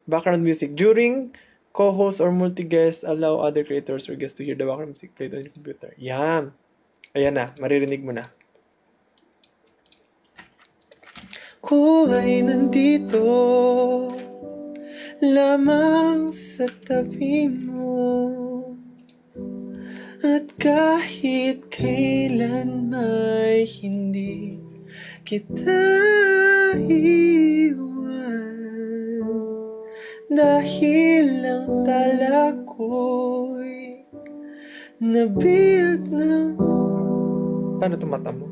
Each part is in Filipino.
Background music. During co-host or multi-guest, allow other creators or guests to hear the background music played on your computer. Yan. Ayan na, maririnig mo na. Ko ay nandito lamang sa tabi mo, at kahit kailan may hindi kita iwan, dahil ang tala ko'y nabiyag ng... Paano ito mata mo?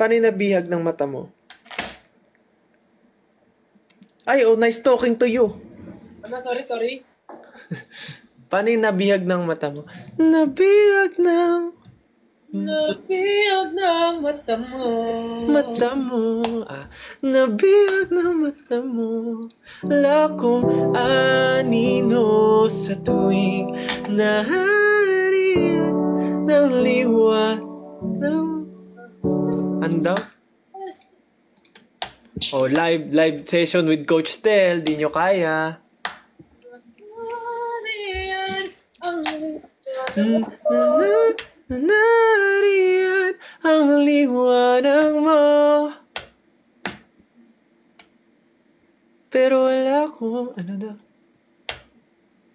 Paano yung nabihag ng mata mo? Ay, oh, nice talking to you. Sorry. Paano yung nabihag ng mata mo? Nabihag ng mata mo. Mata mo. Nabihag ng mata mo. Lakong anino sa tuwing nahariyan ng liwa ng... Andaw? Oh, live session with Coach Tel. Di nyo kaya. Nariyan ang liwanag mo, pero wala akong ano daw.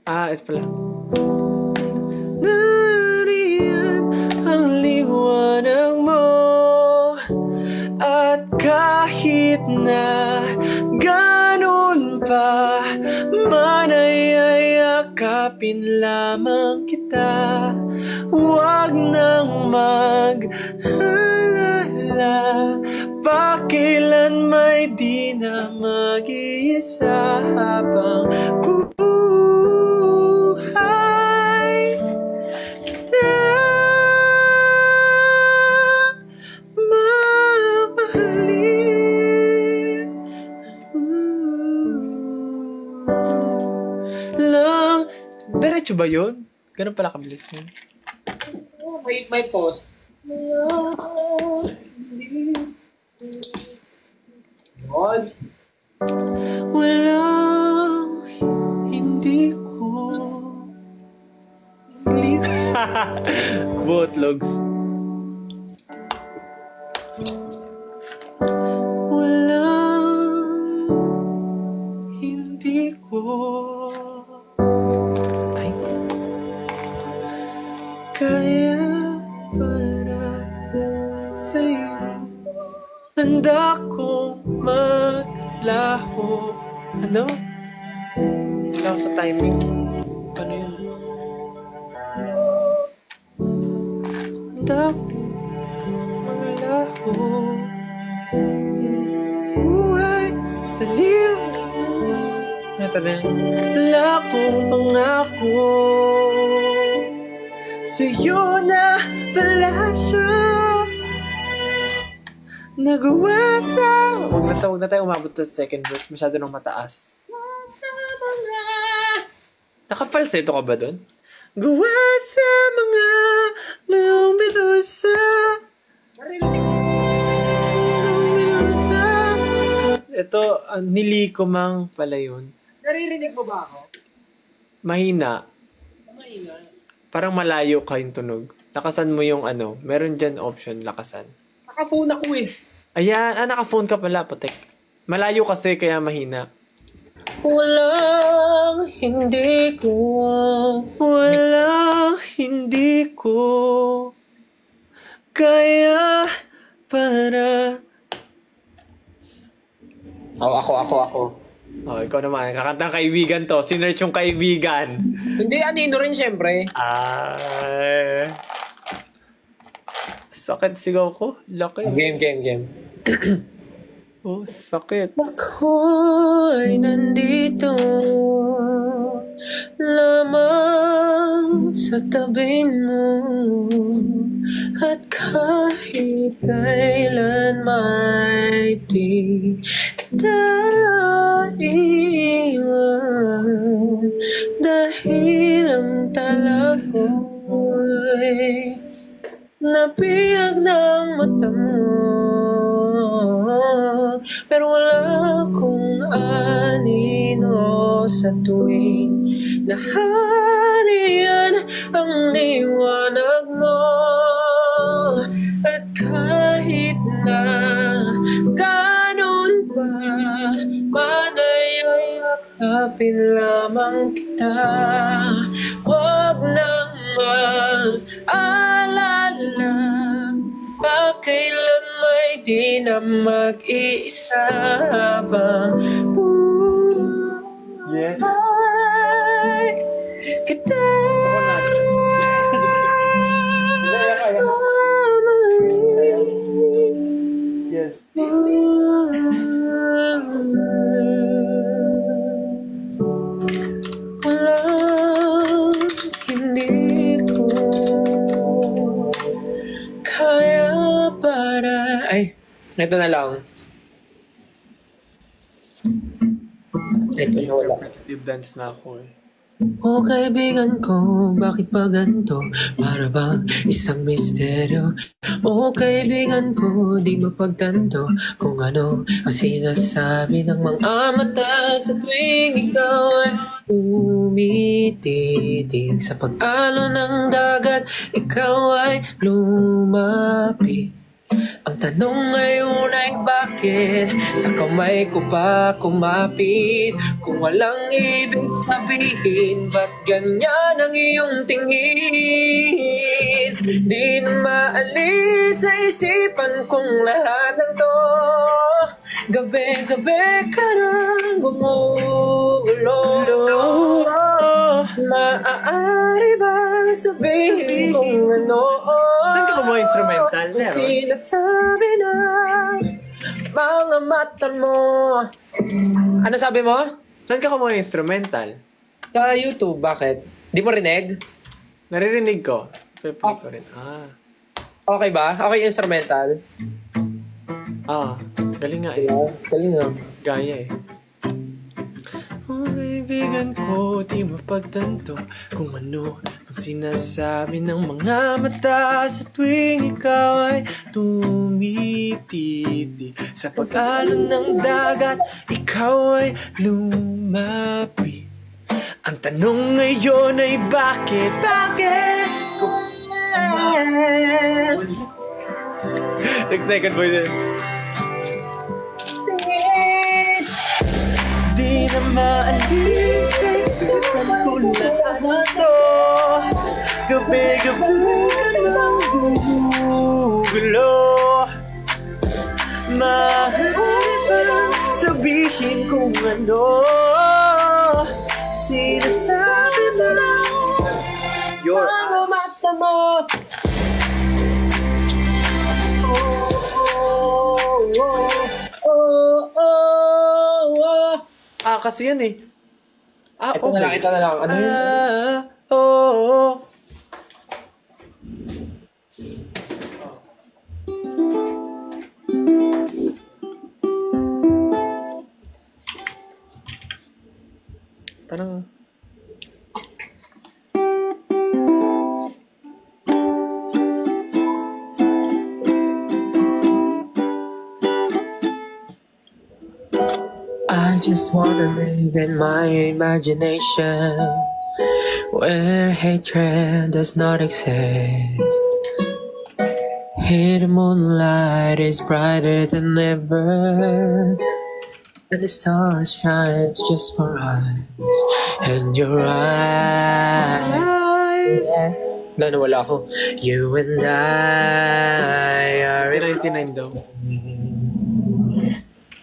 Ito pala. Nariyan ang liwanag mo, at kahit na ganun pa man ay yakapin lamang kita. Huwag nang mag-alala, pakilan may di na mag-iisa habang buhay kita mamahalin lang. Diretso ba yun? Ganun pala kabilis yun. May pause. Walang hindi ko Bootlogs. Walang hindi ko kaya para sa'yo. Handa kong maglaho. Ano? Wala ako sa timing. Ano yun? Handa kong maglaho. Buhay sa liw. Ito na yun. Wala akong pangako sa'yo na palasyo. Nagawa sa... Huwag na tayo umabot sa second verse. Masyado nang mataas. Nakapalseto ka ba dun? Gawa sa mga mayong medusa. Ito, niliko mang pala yun. Naririnig mo ba ako? Mahina. Mahina. Parang malayo ka yung tunog. Lakasan mo yung ano. Meron dyan option, lakasan. Naka-phone ako eh. Ayan, naka-phone ka pala, putek. Malayo kasi, kaya mahina. Walang hindi ko. Walang hindi ko kaya para... Ako. Oh, ikaw naman. Kakantang kaibigan to. Sinerch yung kaibigan. Hindi, anino rin syempre. Ay... Sakit sigaw ko. Laki. Game. Oh, sakit. Ako'y nandito lamang sa tabi mo, at kahit kailan may di kita iwan, dahil ang tala ko'y nabiyag ng mata mo, pero wala akong sa tuwing naharian ang liwanag mo. At kahit na ganun pa man ay yakapin lamang kita. Huwag nang mag-alala, pakailan may di na mag-iisa habang Yes. buhay kita. Yes. Walang hindi ko kaya para... Ay, ito na lang. Ito na wala. Repetitive dance na ako eh. O kaibigan ko, bakit ba ganito? Para bang isang misteryo? O kaibigan ko, di mapagtanto kung ano ang sinasabi ng mga mata sa tuwing ikaw ay umititig. Sa pag-alon ng dagat, ikaw ay lumapit. Ang tanong ngayon ay bakit sa kamay ko pa kumapit? Kung walang ibig sabihin, ba't ganyan ang iyong tingin? Di na maalis sa isipan kong lahat ng to. Gabi-gabi ka nang gumugulo. Maaari bang sabihin kung ano? Saan ka kumuha instrumental? Ang sinasabi na mga mata mo. Ano sabi mo? Saan ka kumuha instrumental? Sa YouTube, bakit? Di mo rinig? Naririnig ko. Play ko rin. Ah. Okay ba? Okay instrumental? Ah. Galing nga eh. Galing nga. Gaya eh. Oh, kaibigan ko, di mapagtanto kung ano ang sinasabi ng mga mata sa tuwing ikaw ay tumititig. Sa pag-alon ng dagat, ikaw ay lumapit. Ang tanong ngayon ay bakit? Bakit? 6 second boy din. Di na maalis sa isipan ko lahat to. Gabi-gabi ka nang gumugulo. Maaari ba sabihin kung ano sinasabi mo lang your Mga mata mo. Ah, kasi yan eh. Ah, Ito na lang, ito na lang. Ano yun? Oh. Parang... I just wanna live in my imagination where hatred does not exist. Here the moonlight is brighter than ever, and the stars shine just for us and your eyes. Wala ako. You and I are 99 daw.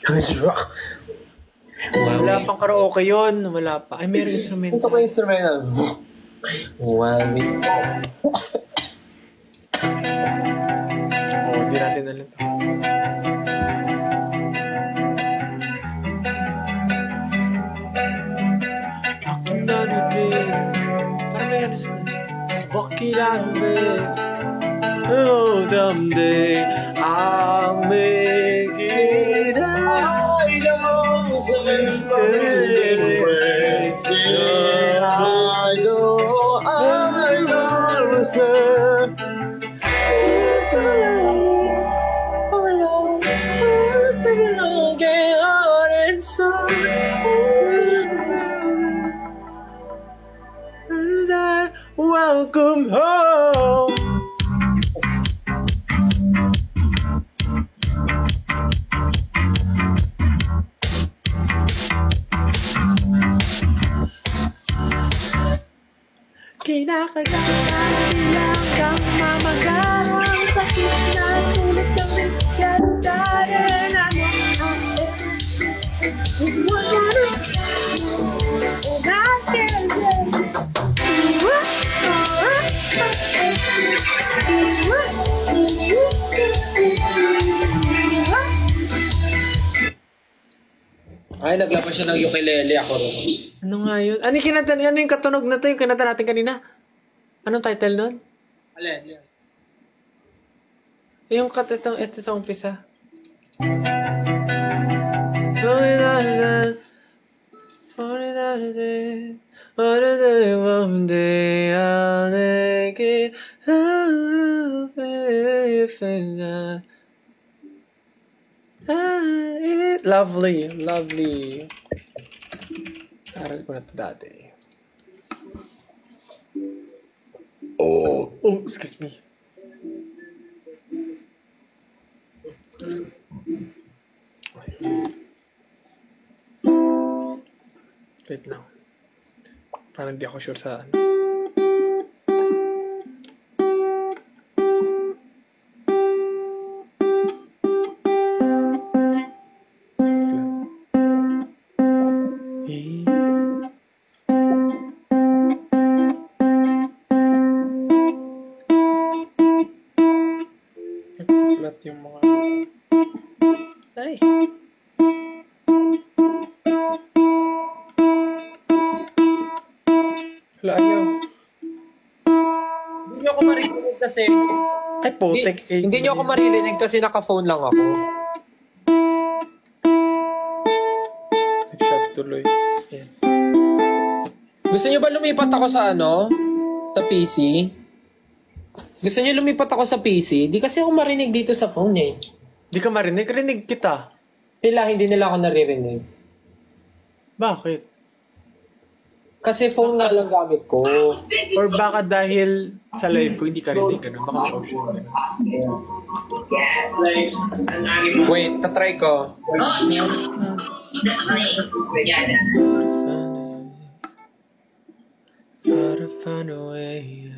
Who's rock? Wala pang karaoke yun. Wala pa. Ay, meron instrument. Gusto ko yung instrumental. While we... Oo, di natin alam to. Aking nanugin. Parang may ano sila. Bakilanugin. Oh, someday I'll make it out. welcome home. Kinakailangan lang kang mamagarang sakit na tulad ng ganda-ganda na is what I do. And I can't Ay, naglabas siya ng ukulele ako rin. Ano nga yun? Ano yung kinanta? Ano yung katunog na to? Yung kinanta natin kanina? Anong title nun? Alin? Yung ito sa umpisa. One day I'll make it out of it. Lovely, lovely. Aral ko na ito dati. Oh, excuse me. Wait lang. Parang di ako sure sa ano. Flat yung mga... Ay! Hala, ayaw. Hindi niyo ako marinig kasi... Ay, putek. Hindi niyo ako marinig kasi naka-phone lang ako. Nag-shot tuloy. Yan. Gusto niyo ba lumipat ako sa ano? Sa PC? Gusto niyo lumipat ako sa PC? Di kasi ako marinig dito sa phone eh. Di ka marinig? Rinig kita. Sila, hindi nila ako naririnig. Bakit? Kasi phone nga lang gamit ko. Or baka dahil sa live ko, hindi ka rinig. Ganun. Baka may option. Ganun. Wait, tatry ko. Gotta find a way.